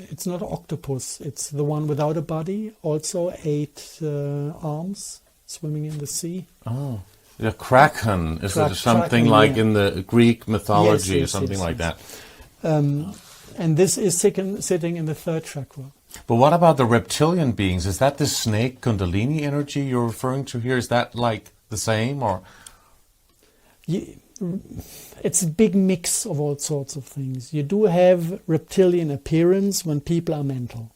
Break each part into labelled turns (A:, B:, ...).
A: It's not octopus, it's the one without a body, also 8 arms, swimming in the sea.
B: Oh, the kraken. Is it something
A: kraken,
B: like
A: yeah.
B: in the Greek mythology,
A: Yes,
B: or something like that?
A: And this is sitting in the 3rd chakra.
B: But what about the reptilian beings? Is that the snake kundalini energy you're referring to here? Is that like the same, or?
A: It's a big mix of all sorts of things. You do have reptilian appearance when people are mental.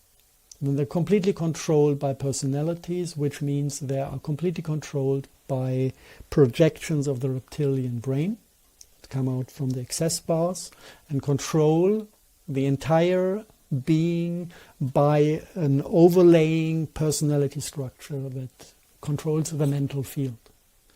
A: When they're completely controlled by personalities, which means they are completely controlled by projections of the reptilian brain that come out from the excess bars and control the entire being by an overlaying personality structure that controls the mental field.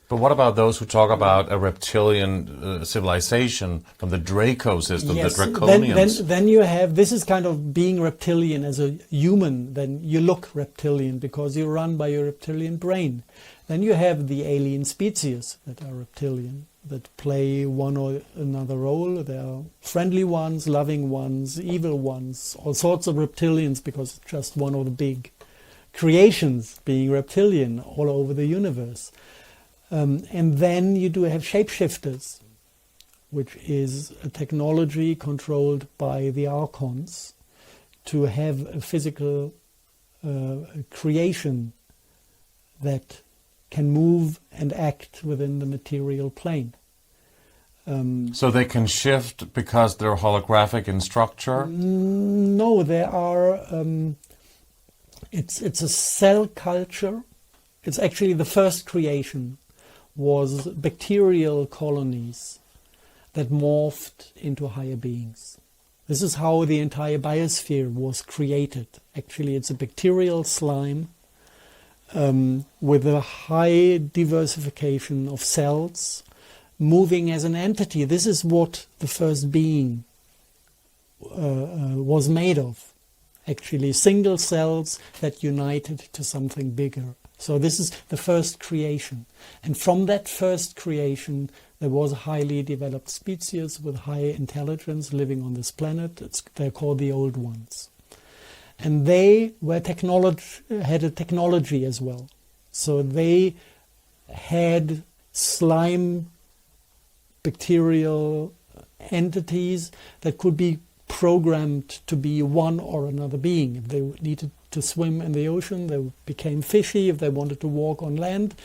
B: But what about those who talk about a reptilian civilization from the Draco system,
A: yes,
B: the Draconians?
A: Then you have, this is kind of being reptilian as a human, then you look reptilian because you run by your reptilian brain. Then you have the alien species that are reptilian, that play one or another role. There are friendly ones, loving ones, evil ones, all sorts of reptilians, because it's just one of the big creations being reptilian all over the universe. And then you do have shapeshifters, which is a technology controlled by the archons to have a physical creation that can move and act within the material plane.
B: So they can shift because they're holographic in structure?
A: No, there are... it's a cell culture. It's actually the first creation was bacterial colonies that morphed into higher beings. This is how the entire biosphere was created. Actually, it's a bacterial slime with a high diversification of cells moving as an entity. This is what the first being was made of. Actually, single cells that united to something bigger. So this is the first creation. And from that first creation, there was a highly developed species with high intelligence living on this planet. They're called the Old Ones. And they were had a technology as well. So they had slime bacterial entities that could be programmed to be one or another being. If they needed to swim in the ocean, they became fishy. If they wanted to walk on land,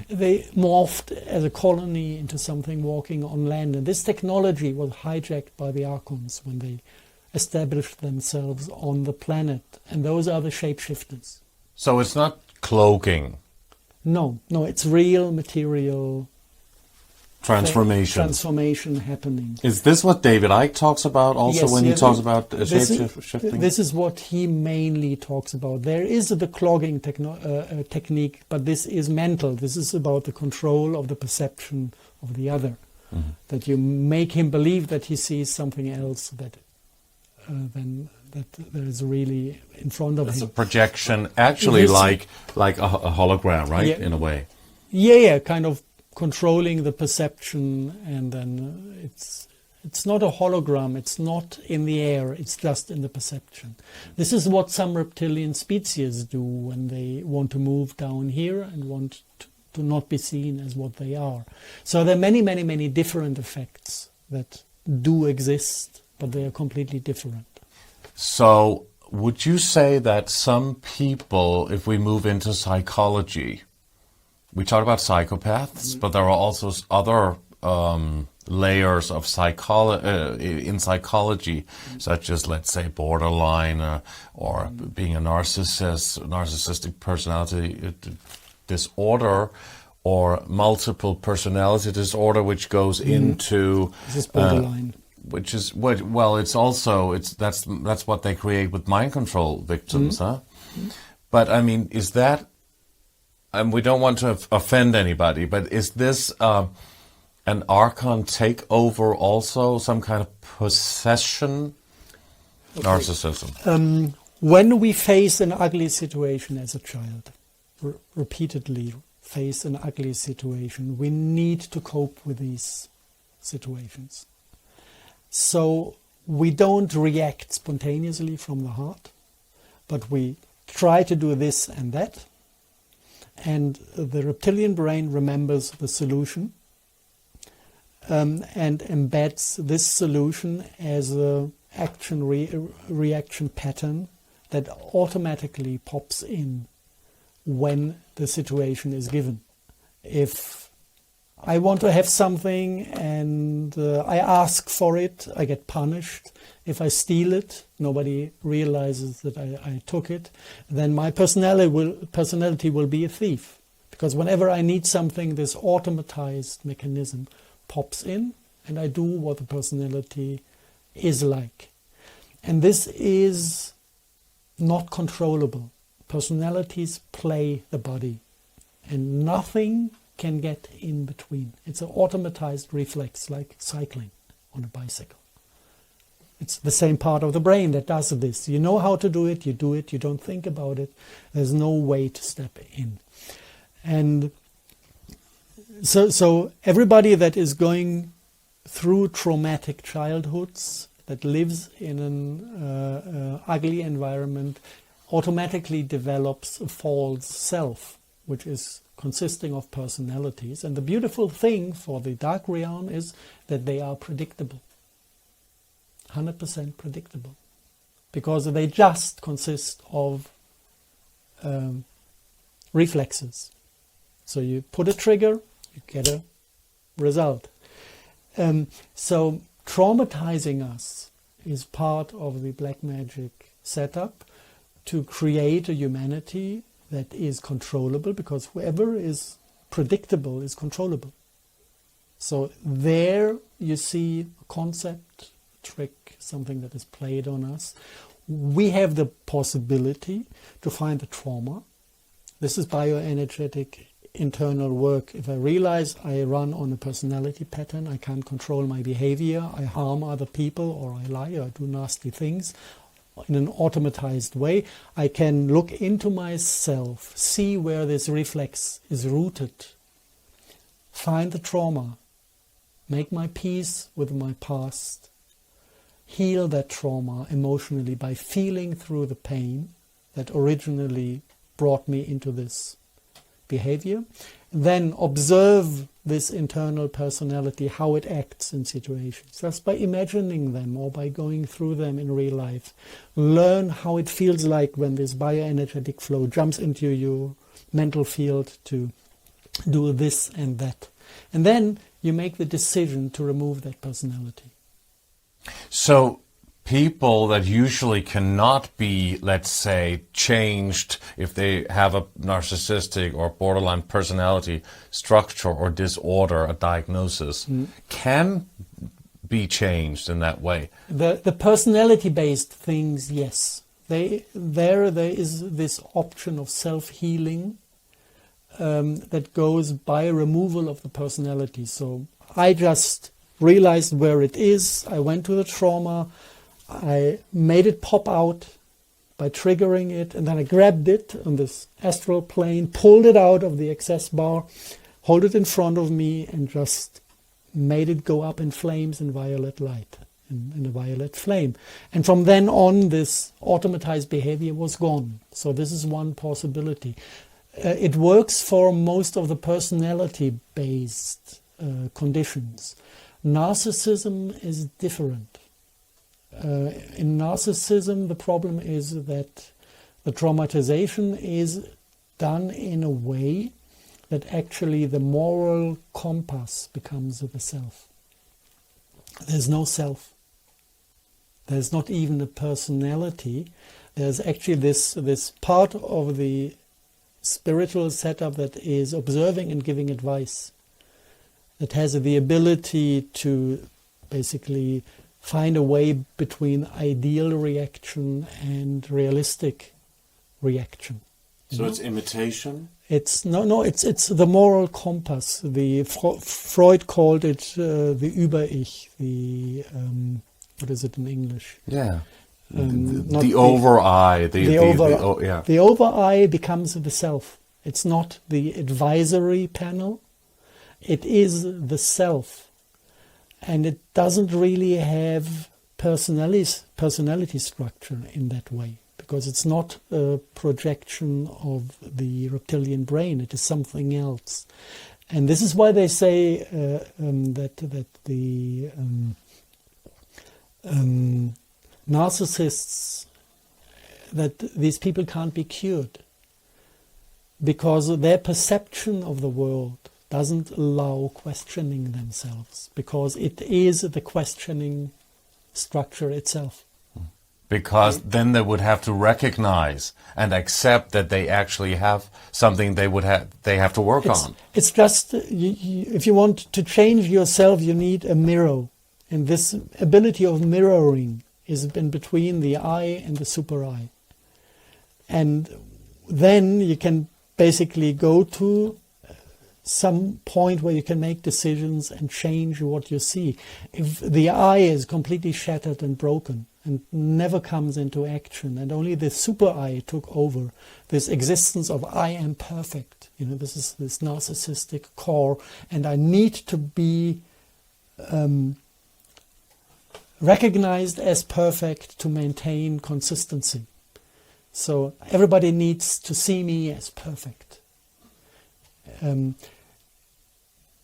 A: they morphed as a colony into something walking on land. And this technology was hijacked by the Archons when they established themselves on the planet. And those are the shapeshifters.
B: So it's not cloaking?
A: No, it's real material transformation happening.
B: Is this what David Icke talks about also,
A: yes,
B: when he talks about shape-shifting?
A: This is what he mainly talks about. There is the clogging technique, but this is mental. This is about the control of the perception of the other. Mm-hmm. That you make him believe that he sees something else that there is really in front of him.
B: It's a projection, actually like a hologram, right? Yeah. In a way.
A: Yeah, kind of controlling the perception, and then it's not a hologram, it's not in the air, it's just in the perception. This is what some reptilian species do when they want to move down here and want to not be seen as what they are. So there are many, many, many different effects that do exist, but they are completely different.
B: So would you say that some people, if we move into psychology, we talk about psychopaths, but there are also other layers of in psychology, such as, let's say, borderline or being a narcissistic personality disorder, or multiple personality disorder, which goes into
A: this is borderline.
B: Which is that's what they create with mind control victims, huh? But I mean, is that? And we don't want to offend anybody, but is this an Archon takeover also, some kind of possession? Okay. Narcissism.
A: When we face an ugly situation as a child, repeatedly face an ugly situation, we need to cope with these situations. So we don't react spontaneously from the heart, but we try to do this and that, and the reptilian brain remembers the solution and embeds this solution as a action-reaction pattern that automatically pops in when the situation is given. If I want to have something and I ask for it, I get punished. If I steal it, nobody realizes that I took it. Then my personality will be a thief. Because whenever I need something, this automatized mechanism pops in and I do what the personality is like. And this is not controllable. Personalities play the body and nothing can get in between. It's an automatized reflex, like cycling on a bicycle. It's the same part of the brain that does this. You know how to do it, you don't think about it. There's no way to step in. And so everybody that is going through traumatic childhoods, that lives in an ugly environment, automatically develops a false self, which is consisting of personalities. And the beautiful thing for the dark realm is that they are predictable. 100% predictable. Because they just consist of reflexes. So you put a trigger, you get a result. So traumatizing us is part of the black magic setup to create a humanity that is controllable, because whoever is predictable is controllable. So there you see a concept, a trick, something that is played on us. We have the possibility to find the trauma. This is bioenergetic internal work. If I realize I run on a personality pattern, I can't control my behavior, I harm other people, or I lie, or I do nasty things in an automatized way, I can look into myself, see where this reflex is rooted, find the trauma, make my peace with my past, heal that trauma emotionally by feeling through the pain that originally brought me into this behavior, then observe this internal personality, how it acts in situations, just by imagining them or by going through them in real life. Learn how it feels like when this bioenergetic flow jumps into your mental field to do this and that. And then you make the decision to remove that personality.
B: So people that usually cannot be, let's say, changed if they have a narcissistic or borderline personality structure or disorder, a diagnosis, can be changed in that way.
A: The personality-based things, yes. There is this option of self-healing that goes by removal of the personality. So I just realized where it is, I went to the trauma, I made it pop out by triggering it, and then I grabbed it on this astral plane, pulled it out of the access bar, hold it in front of me, and just made it go up in flames in violet light, in a violet flame. And from then on, this automatized behavior was gone. So this is one possibility. It works for most of the personality-based conditions. Narcissism is different. In narcissism, the problem is that the traumatization is done in a way that actually the moral compass becomes the self. There's no self. There's not even a personality. There's actually this part of the spiritual setup that is observing and giving advice, that has the ability to basically find a way between ideal reaction and realistic reaction.
B: So it's imitation?
A: It's it's the moral compass. Freud called it the Über-Ich, what is it in English?
B: Yeah. The over-I.
A: The over-I becomes the self. It's not the advisory panel. It is the self. And it doesn't really have personality structure in that way, because it's not a projection of the reptilian brain, it is something else. And this is why they say that the narcissists, that these people can't be cured, because their perception of the world doesn't allow questioning themselves, because it is the questioning structure itself.
B: Because then they would have to recognize and accept that they actually have something they have to work on.
A: It's just, if you want to change yourself, you need a mirror. And this ability of mirroring is in between the I and the super I. And then you can basically go to some point where you can make decisions and change what you see. If the I is completely shattered and broken and never comes into action, and only the super I took over, this existence of I am perfect, this is this narcissistic core, and I need to be recognized as perfect to maintain consistency. So everybody needs to see me as perfect.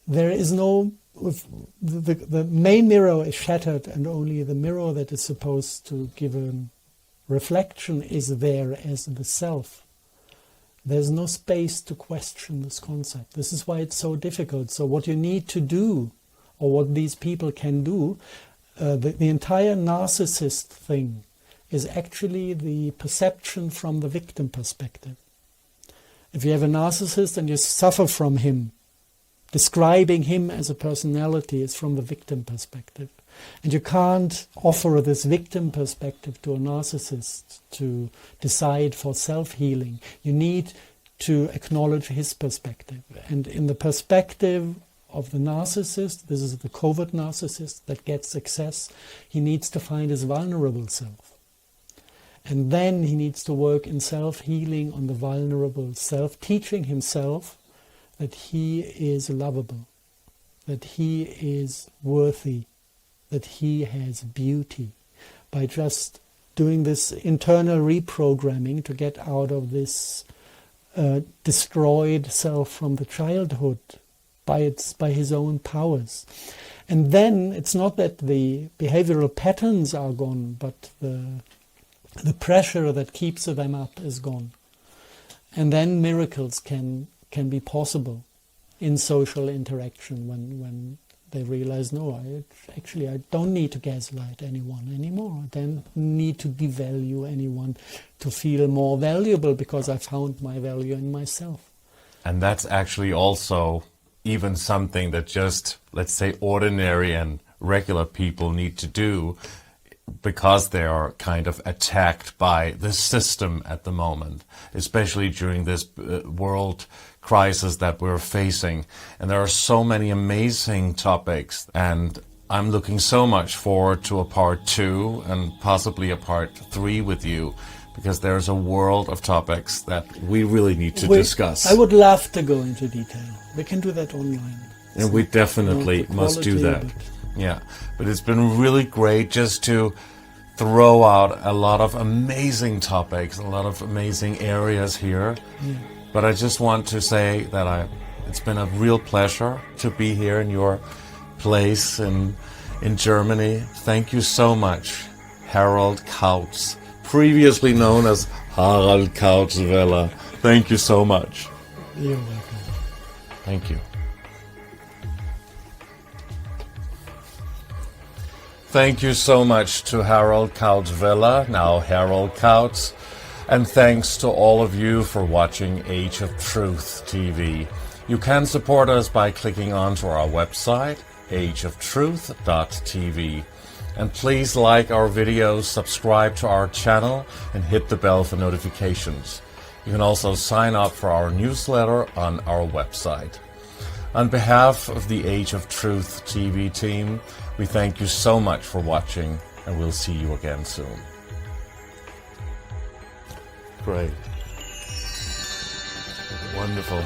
A: There is no, the main mirror is shattered, and only the mirror that is supposed to give a reflection is there as the self. There's no space to question this concept. This is why it's so difficult. So what you need to do, or what these people can do, the entire narcissist thing is actually the perception from the victim perspective. If you have a narcissist and you suffer from him, describing him as a personality is from the victim perspective. And you can't offer this victim perspective to a narcissist to decide for self-healing. You need to acknowledge his perspective. And in the perspective of the narcissist, this is the covert narcissist that gets success, he needs to find his vulnerable self. And then he needs to work in self-healing on the vulnerable self, teaching himself that he is lovable, that he is worthy, that he has beauty, by just doing this internal reprogramming to get out of this destroyed self from the childhood by his own powers. And then it's not that the behavioral patterns are gone, but the pressure that keeps them up is gone. And then miracles can be possible in social interaction when they realize, no, I don't need to gaslight anyone anymore. I don't need to devalue anyone to feel more valuable, because I found my value in myself.
B: And that's actually also even something that just, let's say, ordinary and regular people need to do, because they are kind of attacked by the system at the moment, especially during this world crisis that we're facing. And there are so many amazing topics, and I'm looking so much forward to a part 2 and possibly a part 3 with you, because there's a world of topics that we really need to discuss.
A: I would love to go into detail. We can do that online.
B: And we definitely must do that. Yeah, but it's been really great just to throw out a lot of amazing topics, a lot of amazing areas here. Yeah. But I just want to say that it's been a real pleasure to be here in your place in Germany. Thank you so much, Harald Kautz, previously known as Harald Kautz Vella. Thank you so much.
A: You're welcome.
B: Thank you. Thank you so much to Harald Kautz Vella, now Harald Kautz. And thanks to all of you for watching Age of Truth TV. You can support us by clicking onto our website, ageoftruth.tv. And please like our videos, subscribe to our channel, and hit the bell for notifications. You can also sign up for our newsletter on our website. On behalf of the Age of Truth TV team, we thank you so much for watching, and we'll see you again soon. Great. Wonderful.